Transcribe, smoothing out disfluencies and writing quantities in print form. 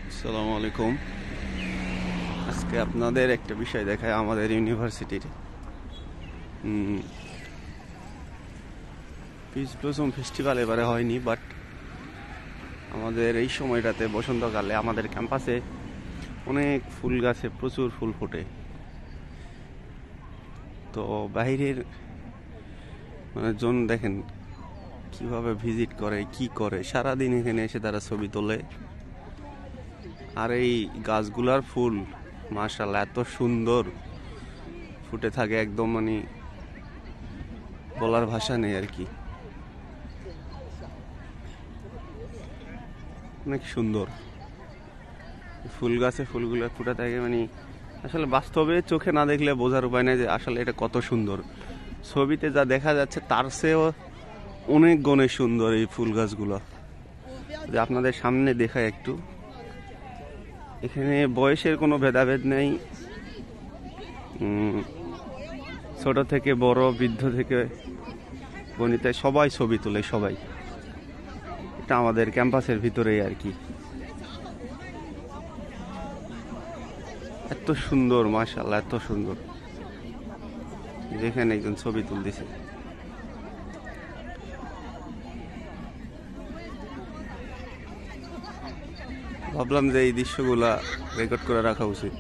আসসালামু আলাইকুম। আজকে আপনাদের একটা বিষয় দেখায় আমাদের ইউনিভার্সিটির পিচ ব্লসম ফেস্টিভ্যাল এবারে হয়নি, বাট আমাদের এই সময়টাতে বসন্তকালে আমাদের ক্যাম্পাসে অনেক ফুল গাছে প্রচুর ফুল ফোটে। তো বাইরের জন দেখেন কিভাবে ভিজিট করে, কি করে, সারাদিন এখানে এসে তারা ছবি তোলে। আর এই গাছগুলার ফুল মাশাআল্লাহ এত সুন্দর ফুটে থাকে, একদম বলার ভাষা নেই আর কি। অনেক সুন্দর ফুল গাছে ফুলগুলো ফুটে থাকে, আসলে বাস্তবে চোখে না দেখলে বোঝার উপায় নেই যে আসলে এটা কত সুন্দর। ছবিতে যা দেখা যাচ্ছে তার চেয়েও অনেক গুণে সুন্দর এই ফুল গাছগুলো। যে আপনাদের সামনে দেখায় একটু, এখানে বয়সের কোনো ভেদাভেদ নেই, ছোট থেকে বড়, বৃদ্ধ থেকে বনিতা সবাই ছবি তোলে, সবাই। এটা আমাদের ক্যাম্পাসের ভিতরেই আর কি। এত সুন্দর, মাশাআল্লাহ এত সুন্দর। যেখানে একজন ছবি তুলতেছে, ভাবলাম যে এই দৃশ্যগুলা রেকর্ড করে রাখা উচিত।